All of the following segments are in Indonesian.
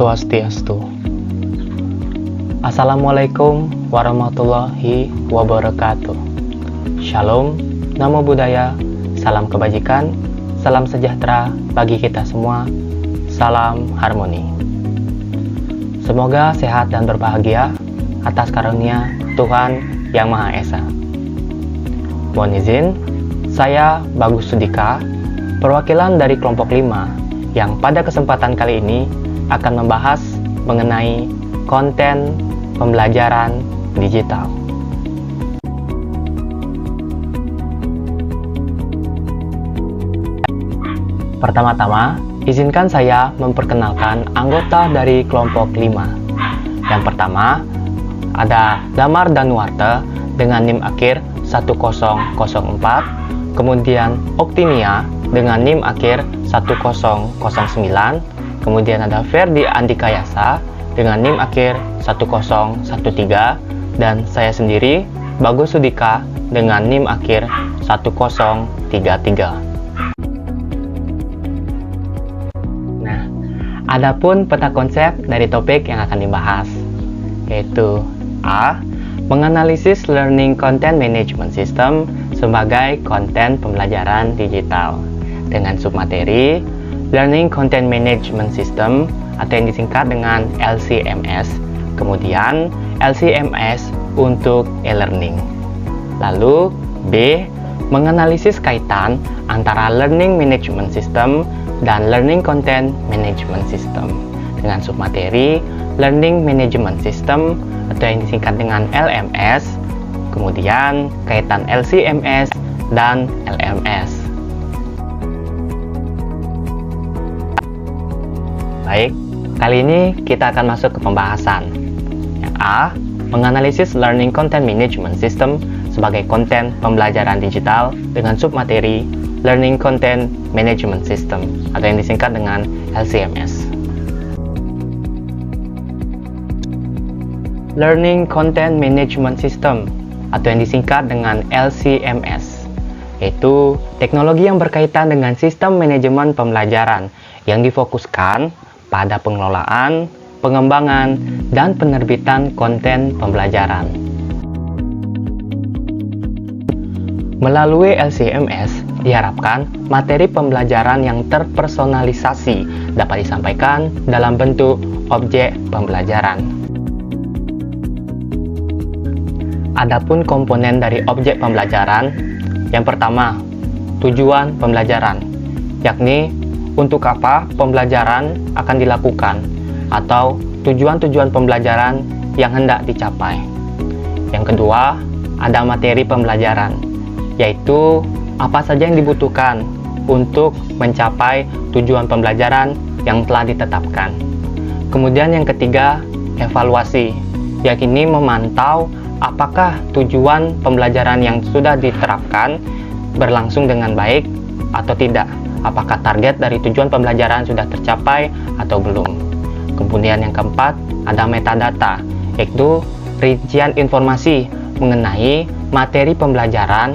Swastiastu. Assalamualaikum warahmatullahi wabarakatuh. Shalom, namo buddhaya, salam kebajikan, salam sejahtera bagi kita semua, salam harmoni. Semoga sehat dan berbahagia atas karunia Tuhan Yang Maha Esa. Mohon izin, saya Bagus Sudika, perwakilan dari kelompok 5 yang pada kesempatan kali ini akan membahas mengenai konten pembelajaran digital. Pertama-tama, izinkan saya memperkenalkan anggota dari kelompok 5. Yang pertama, ada Damar Danuarta dengan NIM akhir 1004, kemudian Oktimia dengan NIM akhir 1009, kemudian ada Ferdi Andikayasa dengan NIM akhir 1013, dan saya sendiri Bagus Sudika dengan NIM akhir 1033. Nah, adapun peta konsep dari topik yang akan dibahas, yaitu A. Menganalisis Learning Content Management System sebagai konten pembelajaran digital dengan submateri Learning Content Management System atau yang disingkat dengan LCMS, kemudian LCMS untuk e-learning. Lalu B. Menganalisis kaitan antara Learning Management System dan Learning Content Management System dengan submateri Learning Management System atau yang disingkat dengan LMS, kemudian kaitan LCMS dan LMS. Baik, kali ini kita akan masuk ke pembahasan. Yang A. Menganalisis Learning Content Management System sebagai konten pembelajaran digital dengan submateri Learning Content Management System atau yang disingkat dengan LCMS. Learning Content Management System atau yang disingkat dengan LCMS, yaitu teknologi yang berkaitan dengan sistem manajemen pembelajaran yang difokuskan pada pengelolaan, pengembangan, dan penerbitan konten pembelajaran. Melalui LCMS, diharapkan materi pembelajaran yang terpersonalisasi dapat disampaikan dalam bentuk objek pembelajaran. Adapun komponen dari objek pembelajaran, yang pertama, tujuan pembelajaran, yakni untuk apa pembelajaran akan dilakukan atau tujuan-tujuan pembelajaran yang hendak dicapai. Yang kedua, ada materi pembelajaran, yaitu apa saja yang dibutuhkan untuk mencapai tujuan pembelajaran yang telah ditetapkan. Kemudian yang ketiga, evaluasi, yakni memantau apakah tujuan pembelajaran yang sudah diterapkan berlangsung dengan baik atau tidak, apakah target dari tujuan pembelajaran sudah tercapai atau belum. Kemudian yang keempat, ada metadata, yaitu rincian informasi mengenai materi pembelajaran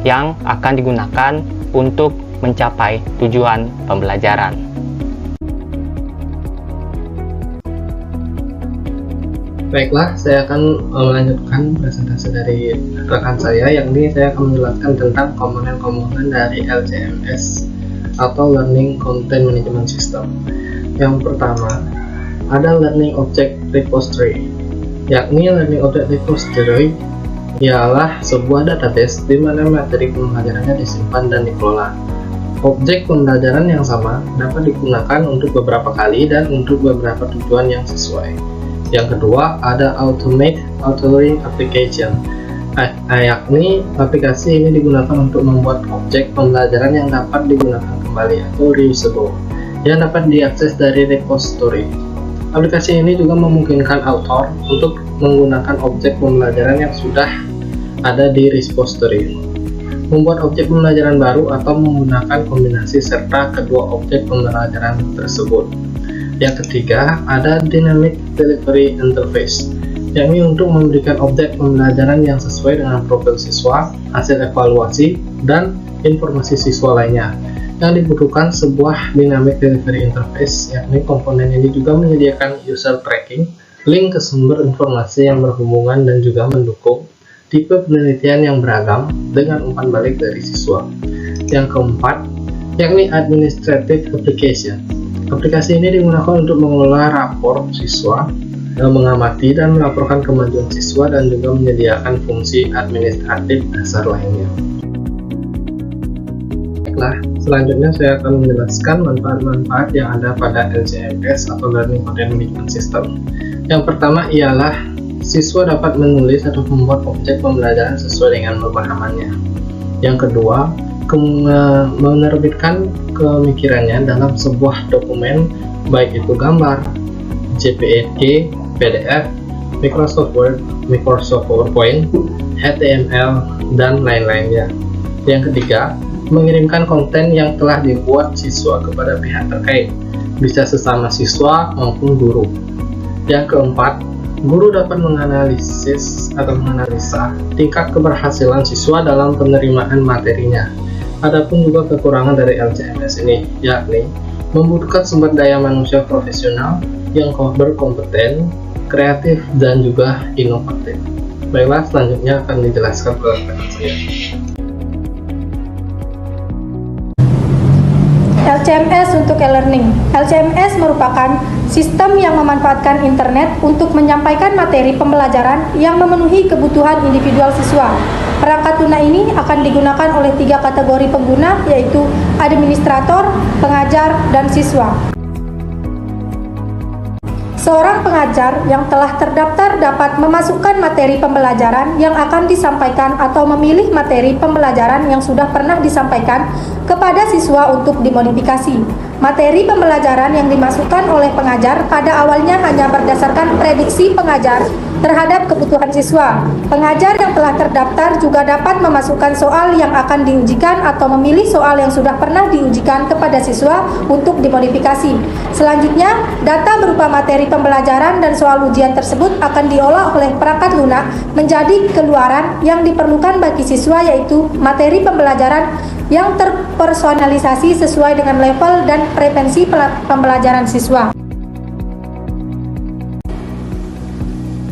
yang akan digunakan untuk mencapai tujuan pembelajaran. Baiklah, saya akan melanjutkan presentasi dari rekan saya, yakni saya akan menjelaskan tentang komponen-komponen dari LCMS atau Learning Content Management System. Yang pertama, ada Learning Object Repository, yakni Learning Object Repository ialah sebuah database di mana materi pembelajarannya disimpan dan dikelola. Objek pembelajaran yang sama dapat digunakan untuk beberapa kali dan untuk beberapa tujuan yang sesuai. Yang kedua, ada Automate Authoring Application, yakni aplikasi ini digunakan untuk membuat objek pembelajaran yang dapat digunakan kembali atau reusable, yang dapat diakses dari repository. Aplikasi ini juga memungkinkan author untuk menggunakan objek pembelajaran yang sudah ada di repository, membuat objek pembelajaran baru atau menggunakan kombinasi serta kedua objek pembelajaran tersebut. Yang ketiga, ada Dynamic Delivery Interface, yakni untuk memberikan objek pembelajaran yang sesuai dengan profil siswa, hasil evaluasi, dan informasi siswa lainnya. yang dibutuhkan sebuah dynamic delivery interface, yakni komponen ini juga menyediakan user tracking, link ke sumber informasi yang berhubungan dan juga mendukung tipe penelitian yang beragam dengan umpan balik dari siswa. Yang keempat, yakni administrative application. Aplikasi ini digunakan untuk mengelola rapor siswa, mengamati dan melaporkan kemajuan siswa, dan juga menyediakan fungsi administratif dasar lainnya. Baiklah, selanjutnya saya akan menjelaskan manfaat-manfaat yang ada pada LCMS atau Learning Content Management System. Yang pertama ialah siswa dapat menulis atau membuat objek pembelajaran sesuai dengan pemahamannya. Yang kedua, menerbitkan pemikirannya dalam sebuah dokumen, baik itu gambar, JPEG, PDF, Microsoft Word, Microsoft PowerPoint, HTML, dan lain-lainnya. Yang ketiga, mengirimkan konten yang telah dibuat siswa kepada pihak terkait, bisa sesama siswa maupun guru. Yang keempat, guru dapat menganalisis atau menganalisa tingkat keberhasilan siswa dalam penerimaan materinya. Adapun juga kekurangan dari LCMS ini, yakni membutuhkan sumber daya manusia profesional yang berkompeten, kreatif, dan juga inovatif. Baiklah, selanjutnya akan dijelaskan oleh rekan saya. LCMS untuk e-learning. LCMS merupakan sistem yang memanfaatkan internet untuk menyampaikan materi pembelajaran yang memenuhi kebutuhan individual siswa. Perangkat lunak ini akan digunakan oleh 3 kategori pengguna, yaitu administrator, pengajar, dan siswa. Seorang pengajar yang telah terdaftar dapat memasukkan materi pembelajaran yang akan disampaikan atau memilih materi pembelajaran yang sudah pernah disampaikan kepada siswa untuk dimodifikasi. Materi pembelajaran yang dimasukkan oleh pengajar pada awalnya hanya berdasarkan prediksi pengajar terhadap kebutuhan siswa. Pengajar yang telah terdaftar juga dapat memasukkan soal yang akan diujikan atau memilih soal yang sudah pernah diujikan kepada siswa untuk dimodifikasi. Selanjutnya, data berupa materi pembelajaran dan soal ujian tersebut akan diolah oleh perangkat lunak menjadi keluaran yang diperlukan bagi siswa, yaitu materi pembelajaran yang terpersonalisasi sesuai dengan level dan preferensi pembelajaran siswa.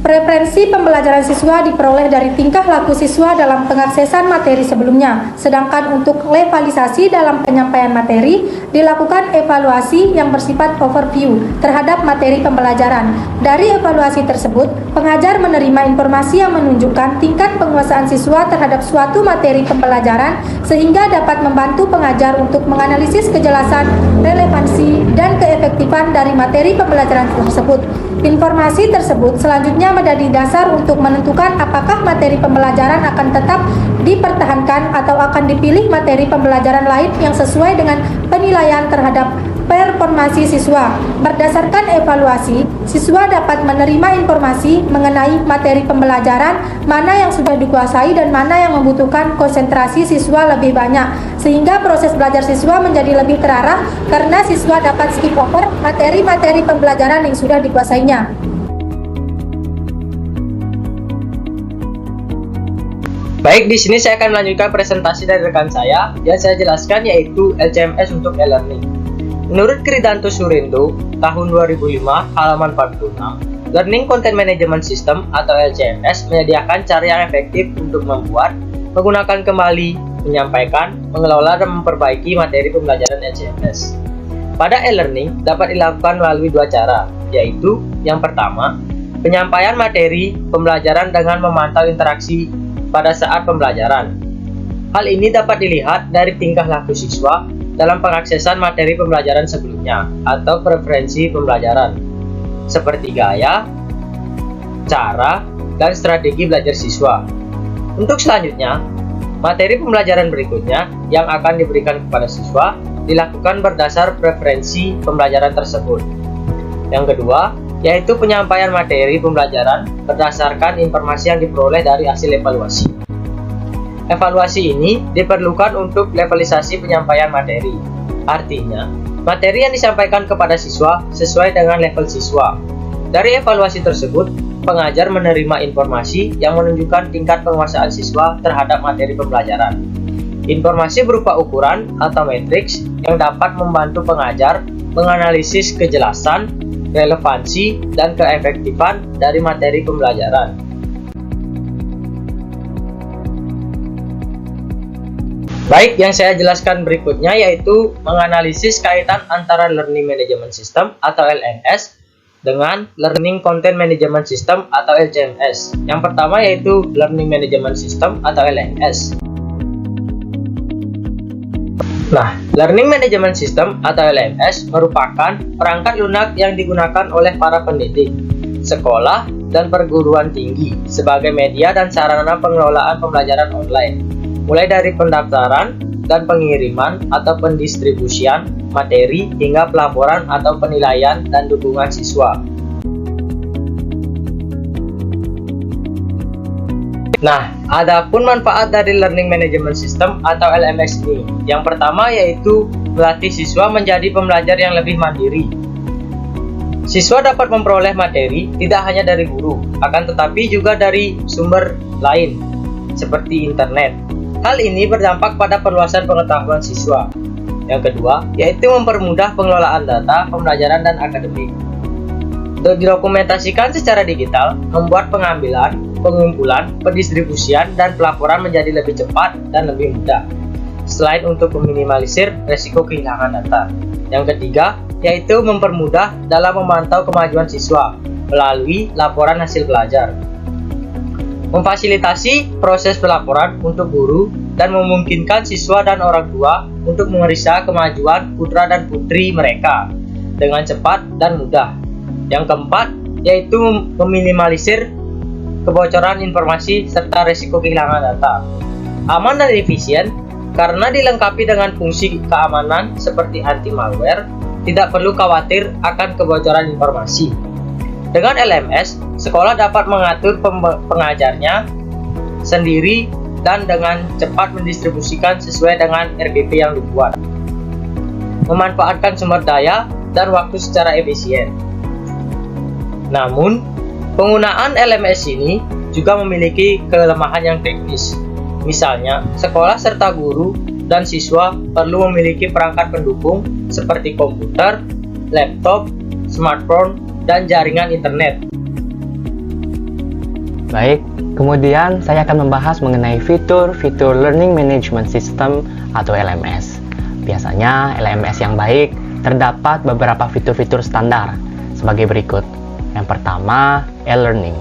Preferensi pembelajaran siswa diperoleh dari tingkah laku siswa dalam pengaksesan materi sebelumnya, sedangkan untuk levelisasi dalam penyampaian materi dilakukan evaluasi yang bersifat overview terhadap materi pembelajaran. Dari evaluasi tersebut, pengajar menerima informasi yang menunjukkan tingkat penguasaan siswa terhadap suatu materi pembelajaran sehingga dapat membantu pengajar untuk menganalisis kejelasan, relevansi, dan keefektifan dari materi pembelajaran tersebut. Informasi tersebut selanjutnya menjadi dasar untuk menentukan apakah materi pembelajaran akan tetap dipertahankan atau akan dipilih materi pembelajaran lain yang sesuai dengan penilaian terhadap performasi siswa. Berdasarkan evaluasi, siswa dapat menerima informasi mengenai materi pembelajaran mana yang sudah dikuasai dan mana yang membutuhkan konsentrasi siswa lebih banyak, sehingga proses belajar siswa menjadi lebih terarah karena siswa dapat skip over materi-materi pembelajaran yang sudah dikuasainya. Baik, di sini saya akan melanjutkan presentasi dari rekan saya yang saya jelaskan, yaitu LCMS untuk e-learning. Menurut Kridanto Surindo, tahun 2005, halaman 46, Learning Content Management System atau LCMS menyediakan cara yang efektif untuk membuat, menggunakan kembali, menyampaikan, mengelola, dan memperbaiki materi pembelajaran LCMS. Pada e-learning dapat dilakukan melalui 2 cara, yaitu yang pertama, penyampaian materi pembelajaran dengan memantau interaksi pada saat pembelajaran. Hal ini dapat dilihat dari tingkah laku siswa dalam pengaksesan materi pembelajaran sebelumnya atau preferensi pembelajaran, seperti gaya, cara, dan strategi belajar siswa. Untuk selanjutnya, materi pembelajaran berikutnya yang akan diberikan kepada siswa dilakukan berdasar preferensi pembelajaran tersebut. Yang kedua, yaitu penyampaian materi pembelajaran berdasarkan informasi yang diperoleh dari hasil evaluasi. Evaluasi ini diperlukan untuk levelisasi penyampaian materi. Artinya, materi yang disampaikan kepada siswa sesuai dengan level siswa. Dari evaluasi tersebut, pengajar menerima informasi yang menunjukkan tingkat penguasaan siswa terhadap materi pembelajaran. Informasi berupa ukuran atau matriks yang dapat membantu pengajar menganalisis kejelasan, relevansi, dan keefektifan dari materi pembelajaran. Baik, yang saya jelaskan berikutnya yaitu menganalisis kaitan antara Learning Management System atau LMS dengan Learning Content Management System atau LCMS. Yang pertama yaitu Learning Management System atau LMS. Nah, Learning Management System atau LMS merupakan perangkat lunak yang digunakan oleh para pendidik, sekolah, dan perguruan tinggi sebagai media dan sarana pengelolaan pembelajaran online, mulai dari pendaftaran dan pengiriman atau pendistribusian materi hingga pelaporan atau penilaian dan dukungan siswa. Nah, adapun manfaat dari Learning Management System atau LMS ini, yang pertama yaitu melatih siswa menjadi pembelajar yang lebih mandiri. Siswa dapat memperoleh materi tidak hanya dari guru, akan tetapi juga dari sumber lain, seperti internet. Hal ini berdampak pada perluasan pengetahuan siswa. Yang kedua, yaitu mempermudah pengelolaan data, pembelajaran, dan akademik. Untuk didokumentasikan secara digital, membuat pengambilan, pengumpulan, pendistribusian, dan pelaporan menjadi lebih cepat dan lebih mudah. Selain untuk meminimalisir resiko kehilangan data. Yang ketiga, yaitu mempermudah dalam memantau kemajuan siswa melalui laporan hasil belajar. Memfasilitasi proses pelaporan untuk guru dan memungkinkan siswa dan orang tua untuk memeriksa kemajuan putra dan putri mereka dengan cepat dan mudah. Yang keempat, yaitu meminimalisir kebocoran informasi serta risiko kehilangan data. Aman dan efisien karena dilengkapi dengan fungsi keamanan seperti anti-malware, tidak perlu khawatir akan kebocoran informasi. Dengan LMS, sekolah dapat mengatur pengajarnya sendiri dan dengan cepat mendistribusikan sesuai dengan RPP yang dibuat. Memanfaatkan sumber daya dan waktu secara efisien. Namun, penggunaan LMS ini juga memiliki kelemahan yang teknis. Misalnya, sekolah serta guru dan siswa perlu memiliki perangkat pendukung seperti komputer, laptop, smartphone, dan jaringan internet. Baik, kemudian saya akan membahas mengenai fitur-fitur Learning Management System atau LMS. Biasanya LMS yang baik terdapat beberapa fitur-fitur standar sebagai berikut. Yang pertama, e-learning,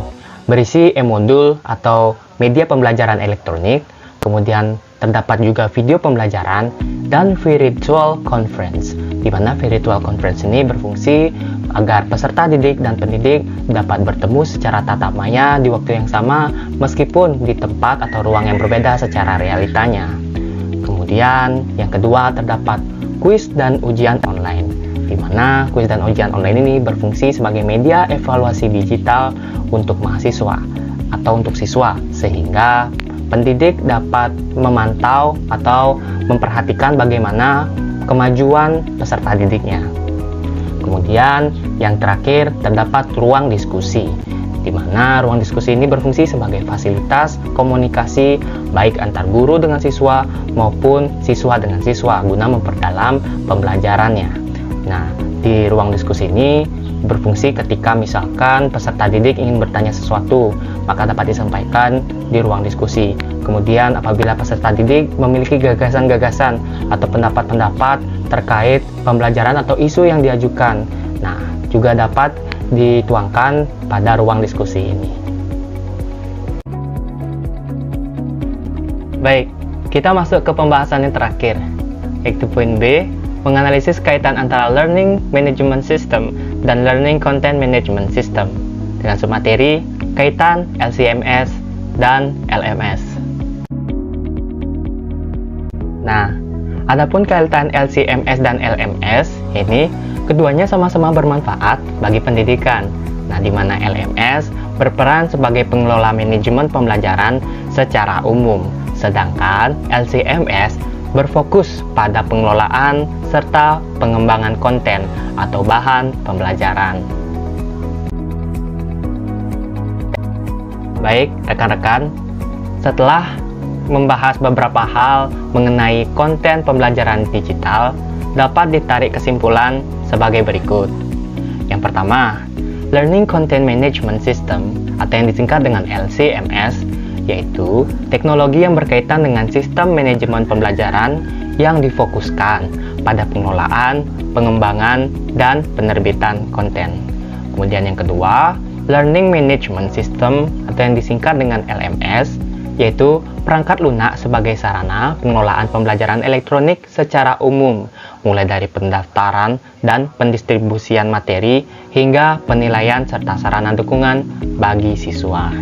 berisi e-modul atau media pembelajaran elektronik, kemudian terdapat juga video pembelajaran dan virtual conference, di mana virtual conference ini berfungsi agar peserta didik dan pendidik dapat bertemu secara tatap maya di waktu yang sama meskipun di tempat atau ruang yang berbeda secara realitanya. Kemudian yang kedua terdapat kuis dan ujian online, di mana kuis dan ujian online ini berfungsi sebagai media evaluasi digital untuk mahasiswa atau untuk siswa, sehingga pendidik dapat memantau atau memperhatikan bagaimana kemajuan peserta didiknya. Kemudian yang terakhir terdapat ruang diskusi, di mana ruang diskusi ini berfungsi sebagai fasilitas komunikasi baik antar guru dengan siswa maupun siswa dengan siswa guna memperdalam pembelajarannya. Nah, di ruang diskusi ini berfungsi ketika misalkan peserta didik ingin bertanya sesuatu, maka dapat disampaikan di ruang diskusi. Kemudian apabila peserta didik memiliki gagasan-gagasan atau pendapat-pendapat terkait pembelajaran atau isu yang diajukan, nah juga dapat dituangkan pada ruang diskusi ini. Baik, kita masuk ke pembahasan yang terakhir, yaitu poin B, menganalisis kaitan antara Learning Management System dan Learning Content Management System dengan submateri kaitan LCMS dan LMS. Nah, adapun kaitan LCMS dan LMS ini keduanya sama-sama bermanfaat bagi pendidikan. Nah, di mana LMS berperan sebagai pengelola manajemen pembelajaran secara umum, sedangkan LCMS berfokus pada pengelolaan serta pengembangan konten atau bahan pembelajaran. Baik, rekan-rekan, setelah membahas beberapa hal mengenai konten pembelajaran digital, dapat ditarik kesimpulan sebagai berikut. Yang pertama, Learning Content Management System atau yang disingkat dengan LCMS, yaitu teknologi yang berkaitan dengan sistem manajemen pembelajaran yang difokuskan pada pengelolaan, pengembangan, dan penerbitan konten. Kemudian yang kedua, Learning Management System atau yang disingkat dengan LMS, yaitu perangkat lunak sebagai sarana pengelolaan pembelajaran elektronik secara umum, mulai dari pendaftaran dan pendistribusian materi hingga penilaian serta sarana dukungan bagi siswa.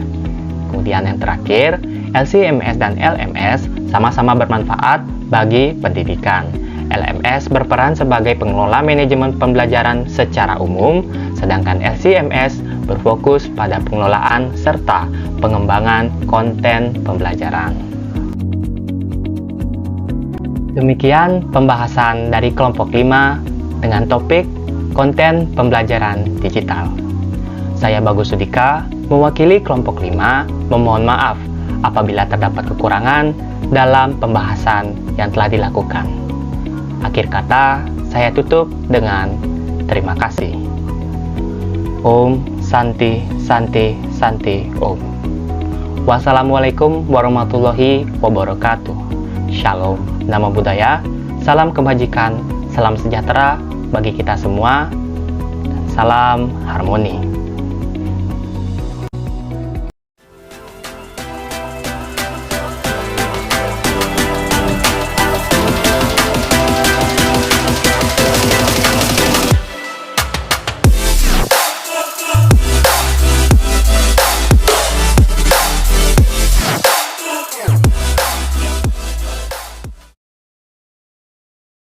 Kemudian yang terakhir, LCMS dan LMS sama-sama bermanfaat bagi pendidikan. LMS berperan sebagai pengelola manajemen pembelajaran secara umum, sedangkan LCMS berfokus pada pengelolaan serta pengembangan konten pembelajaran. Demikian pembahasan dari kelompok 5 dengan topik konten pembelajaran digital. Saya Bagus Sudika, mewakili kelompok 5, memohon maaf apabila terdapat kekurangan dalam pembahasan yang telah dilakukan. Akhir kata, saya tutup dengan terima kasih. Om Santi Santi Santi Om. Wassalamualaikum warahmatullahi wabarakatuh. Shalom, namo buddhaya, salam kebajikan, salam sejahtera bagi kita semua, dan salam harmoni.